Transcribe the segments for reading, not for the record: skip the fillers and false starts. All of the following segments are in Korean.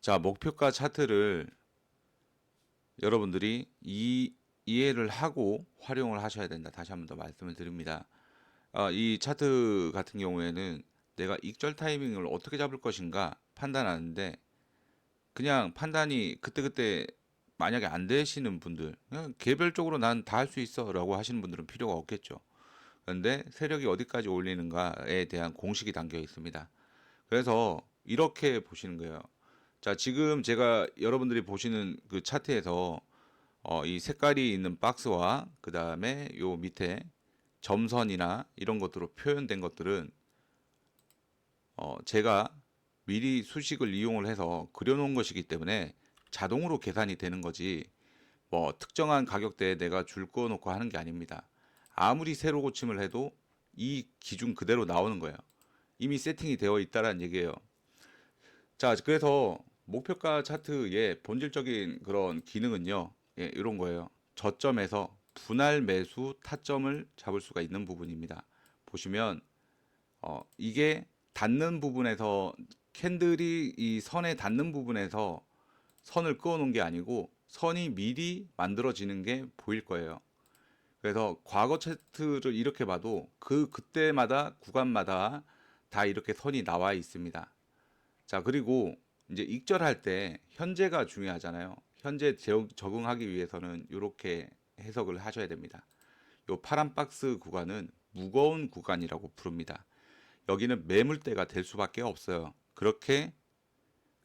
자, 목표가 차트를 여러분들이 이해를 하고 활용을 하셔야 된다. 다시 한번 더 말씀을 드립니다. 이 차트 같은 경우에는 내가 익절 타이밍을 어떻게 잡을 것인가 판단하는데, 그냥 판단이 그때그때 만약에 안 되시는 분들, 그냥 개별적으로 난 다 할 수 있어 라고 하시는 분들은 필요가 없겠죠. 그런데 세력이 어디까지 올리는가에 대한 공식이 담겨 있습니다. 그래서 이렇게 보시는 거예요. 자, 지금 제가 여러분들이 보시는 그 차트에서 이 색깔이 있는 박스와 그 다음에 요 밑에 점선이나 이런 것들로 표현된 것들은 제가 미리 수식을 이용을 해서 그려놓은 것이기 때문에 자동으로 계산이 되는 거지, 뭐 특정한 가격대에 내가 줄 그어놓고 하는 게 아닙니다. 아무리 새로 고침을 해도 이 기준 그대로 나오는 거예요. 이미 세팅이 되어 있다라는 얘기예요. 자, 그래서 목표가 차트의 본질적인 그런 기능은요, 예, 이런 거예요. 저점에서 분할 매수 타점을 잡을 수가 있는 부분입니다. 보시면 이게 닿는 부분에서, 캔들이 이 선에 닿는 부분에서 선을 그어 놓은 게 아니고 선이 미리 만들어지는 게 보일 거예요. 그래서 과거 차트를 이렇게 봐도 그때마다 구간마다 다 이렇게 선이 나와 있습니다. 자, 그리고 이제 익절할 때 현재가 중요하잖아요. 현재 적응하기 위해서는 이렇게 해석을 하셔야 됩니다. 요 파란 박스 구간은 무거운 구간이라고 부릅니다. 여기는 매물대가 될 수밖에 없어요. 그렇게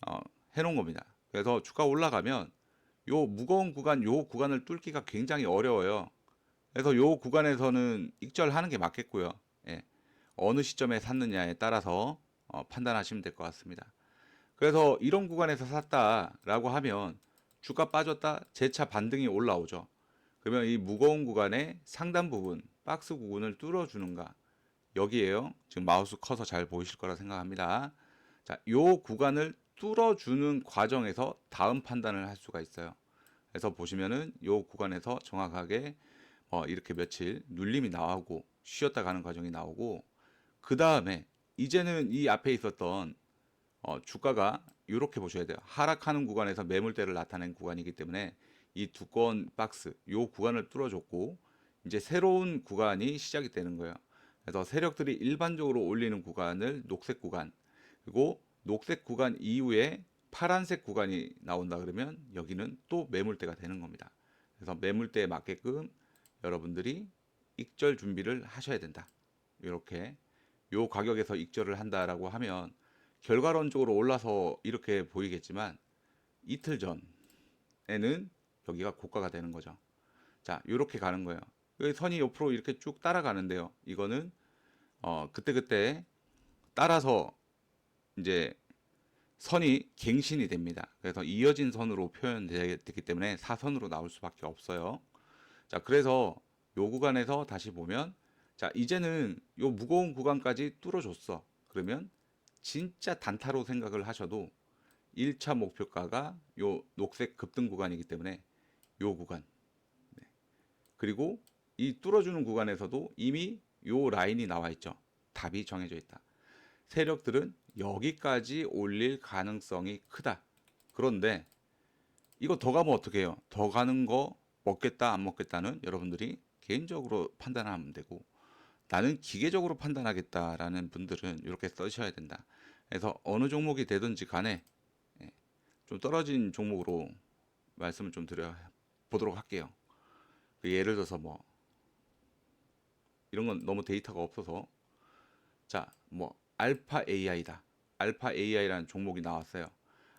어, 해놓은 겁니다. 그래서 주가 올라가면 요 무거운 구간, 요 구간을 뚫기가 굉장히 어려워요. 그래서 요 구간에서는 익절하는 게 맞겠고요. 예. 어느 시점에 샀느냐에 따라서 판단하시면 될 것 같습니다. 그래서 이런 구간에서 샀다라고 하면 주가 빠졌다 재차 반등이 올라오죠. 그러면 이 무거운 구간의 상단 부분, 박스 부분을 뚫어주는가, 여기에요. 지금 마우스 커서 잘 보이실 거라 생각합니다. 자, 요 구간을 뚫어주는 과정에서 다음 판단을 할 수가 있어요. 그래서 보시면은 요 구간에서 정확하게 이렇게 며칠 눌림이 나오고 쉬었다 가는 과정이 나오고, 그 다음에 이제는 이 앞에 있었던 주가가 이렇게 보셔야 돼요. 하락하는 구간에서 매물대를 나타낸 구간이기 때문에 이 두꺼운 박스, 요 구간을 뚫어줬고 이제 새로운 구간이 시작이 되는 거예요. 그래서 세력들이 일반적으로 올리는 구간을 녹색 구간, 그리고 녹색 구간 이후에 파란색 구간이 나온다 그러면 여기는 또 매물대가 되는 겁니다. 그래서 매물대에 맞게끔 여러분들이 익절 준비를 하셔야 된다. 이렇게 요 가격에서 익절을 한다라고 하면 결과론적으로 올라서 이렇게 보이겠지만 이틀 전에는 여기가 고가가 되는 거죠. 자, 이렇게 가는 거예요. 여기 선이 옆으로 이렇게 쭉 따라가는데요. 이거는 그때그때 따라서 이제 선이 갱신이 됩니다. 그래서 이어진 선으로 표현되기 때문에 사선으로 나올 수밖에 없어요. 자, 그래서 요 구간에서 다시 보면, 자, 이제는 요 무거운 구간까지 뚫어줬어. 그러면 진짜 단타로 생각을 하셔도 1차 목표가가 요 녹색 급등 구간이기 때문에 요 구간, 그리고 이 뚫어주는 구간에서도 이미 요 라인이 나와 있죠. 답이 정해져 있다. 세력들은 여기까지 올릴 가능성이 크다. 그런데 이거 더 가면 어떻게 해요? 더 가는 거 먹겠다 안 먹겠다는 여러분들이 개인적으로 판단하면 되고, 나는 기계적으로 판단하겠다라는 분들은 이렇게 써셔야 된다. 그래서 어느 종목이 되든지 간에 좀 떨어진 종목으로 말씀을 좀 드려 보도록 할게요. 그 예를 들어서 뭐 이런 건 너무 데이터가 없어서, 자, 뭐 알파 AI다. 알파 AI라는 종목이 나왔어요.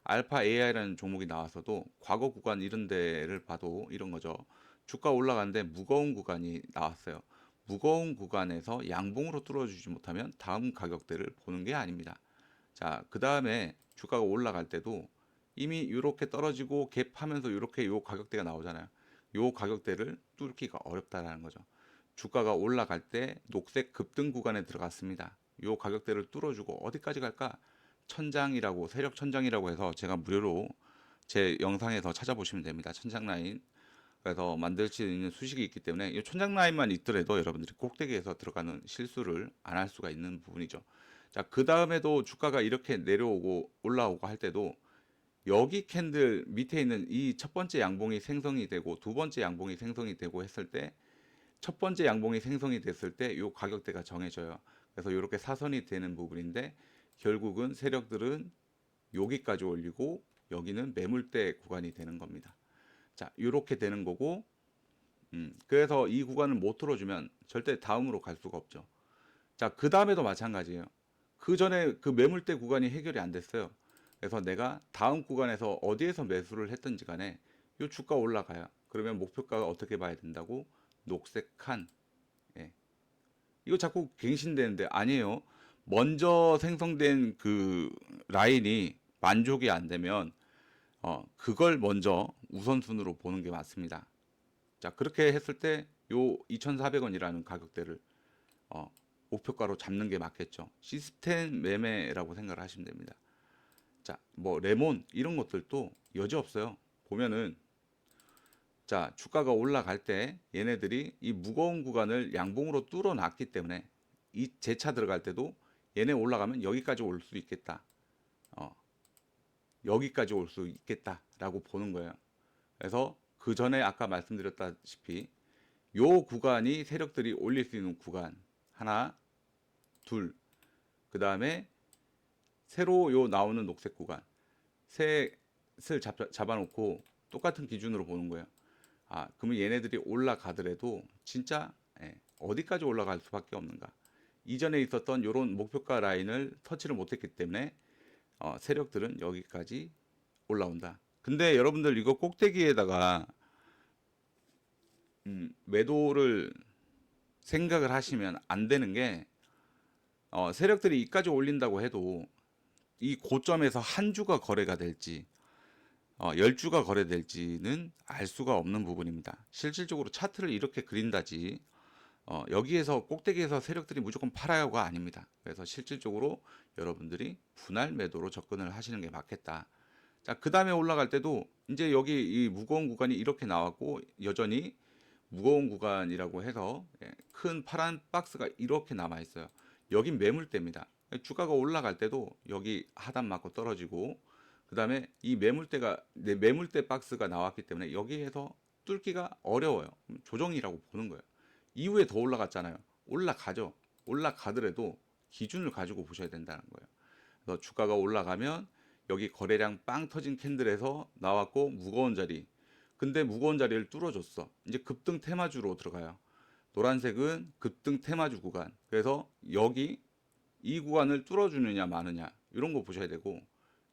알파 AI라는 종목이 나왔어도 과거 구간 이런 데를 봐도 이런 거죠. 주가 올라가는데 무거운 구간이 나왔어요. 무거운 구간에서 양봉으로 뚫어주지 못하면 다음 가격대를 보는 게 아닙니다. 자, 그 다음에 주가가 올라갈 때도 이미 이렇게 떨어지고 갭하면서 이렇게 요 가격대가 나오잖아요. 요 가격대를 뚫기가 어렵다라는 거죠. 주가가 올라갈 때 녹색 급등 구간에 들어갔습니다. 요 가격대를 뚫어주고 어디까지 갈까? 천장이라고, 세력 천장이라고 해서 제가 무료로 제 영상에서 찾아보시면 됩니다. 천장 라인. 그래서 만들 수 있는 수식이 있기 때문에 이 천장 라인만 있더라도 여러분들이 꼭대기에서 들어가는 실수를 안 할 수가 있는 부분이죠. 자, 그 다음에도 주가가 이렇게 내려오고 올라오고 할 때도 여기 캔들 밑에 있는 이 첫 번째 양봉이 생성이 되고 두 번째 양봉이 생성이 되고 했을 때 첫 번째 양봉이 생성이 됐을 때 요 가격대가 정해져요. 그래서 이렇게 사선이 되는 부분인데 결국은 세력들은 여기까지 올리고 여기는 매물대 구간이 되는 겁니다. 자, 이렇게 되는 거고, 그래서 이 구간을 못 뚫어주면 절대 다음으로 갈 수가 없죠. 자, 그 다음에도 마찬가지예요. 그 전에 그 매물대 구간이 해결이 안 됐어요. 그래서 내가 다음 구간에서 어디에서 매수를 했든지 간에 이 주가 올라가요. 그러면 목표가가 어떻게 봐야 된다고? 녹색 칸. 예. 이거 자꾸 갱신되는데 아니에요. 먼저 생성된 그 라인이 만족이 안 되면 그걸 먼저 우선순위로 보는 게 맞습니다. 자, 그렇게 했을 때 요 2,400원이라는 가격대를 목표가로 잡는 게 맞겠죠. 시스템 매매라고 생각을 하시면 됩니다. 자, 뭐 레몬 이런 것들도 여지 없어요. 보면은 자, 주가가 올라갈 때 얘네들이 이 무거운 구간을 양봉으로 뚫어 놨기 때문에 이 재차 들어갈 때도 얘네 올라가면 여기까지 올 수 있겠다. 여기까지 올 수 있겠다라고 보는 거예요. 그래서 그 전에 아까 말씀드렸다시피 요 구간이 세력들이 올릴 수 있는 구간 하나, 둘, 그 다음에 새로 요 나오는 녹색 구간 셋을 잡아놓고 똑같은 기준으로 보는 거예요. 아, 그러면 얘네들이 올라가더라도 진짜 어디까지 올라갈 수밖에 없는가? 이전에 있었던 요런 목표가 라인을 터치를 못했기 때문에 세력들은 여기까지 올라온다. 근데 여러분들 이거 꼭대기에다가 매도를 생각을 하시면 안 되는 게 세력들이 이까지 올린다고 해도 이 고점에서 한 주가 거래가 될지 10주가 거래될지는 알 수가 없는 부분입니다. 실질적으로 차트를 이렇게 그린다지 여기에서 꼭대기에서 세력들이 무조건 팔아요가 아닙니다. 그래서 실질적으로 여러분들이 분할 매도로 접근을 하시는 게 맞겠다. 자, 그 다음에 올라갈 때도 이제 여기 이 무거운 구간이 이렇게 나왔고 여전히 무거운 구간이라고 해서 큰 파란 박스가 이렇게 남아 있어요. 여긴 매물대입니다. 주가가 올라갈 때도 여기 하단 맞고 떨어지고 그 다음에 이 매물대 박스가 나왔기 때문에 여기에서 뚫기가 어려워요. 조정이라고 보는 거예요. 이후에 더 올라갔잖아요. 올라가죠. 올라가더라도 기준을 가지고 보셔야 된다는 거예요. 그래서 주가가 올라가면 여기 거래량 빵 터진 캔들에서 나왔고 무거운 자리. 근데 무거운 자리를 뚫어줬어. 이제 급등 테마주로 들어가요. 노란색은 급등 테마주 구간. 그래서 여기 이 구간을 뚫어주느냐 마느냐 이런 거 보셔야 되고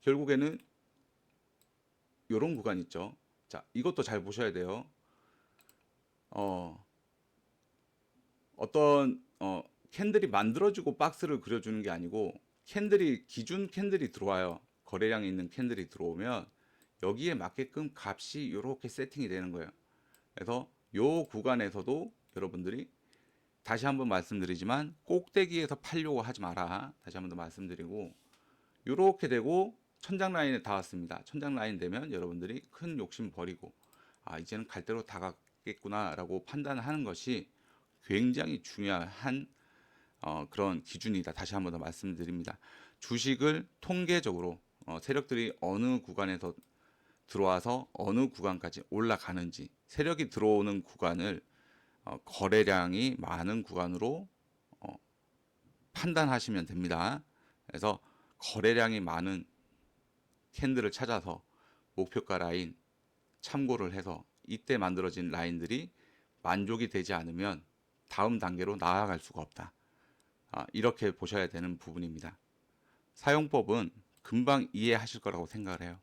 결국에는 이런 구간 있죠. 자, 이것도 잘 보셔야 돼요. 어떤 캔들이 만들어지고 박스를 그려주는 게 아니고 기준 캔들이 들어와요. 거래량이 있는 캔들이 들어오면 여기에 맞게끔 값이 이렇게 세팅이 되는 거예요. 그래서 요 구간에서도 여러분들이 다시 한번 말씀드리지만 꼭대기에서 팔려고 하지 마라. 다시 한번 더 말씀드리고 이렇게 되고 천장 라인에 닿았습니다. 천장 라인 되면 여러분들이 큰 욕심 버리고 이제는 갈 대로 다 가겠구나 라고 판단하는 것이 굉장히 중요한 그런 기준이다. 다시 한번 더 말씀드립니다. 주식을 통계적으로 세력들이 어느 구간에서 들어와서 어느 구간까지 올라가는지 세력이 들어오는 구간을 거래량이 많은 구간으로 판단하시면 됩니다. 그래서 거래량이 많은 캔들을 찾아서 목표가 라인 참고를 해서 이때 만들어진 라인들이 만족이 되지 않으면 다음 단계로 나아갈 수가 없다. 이렇게 보셔야 되는 부분입니다. 사용법은 금방 이해하실 거라고 생각을 해요.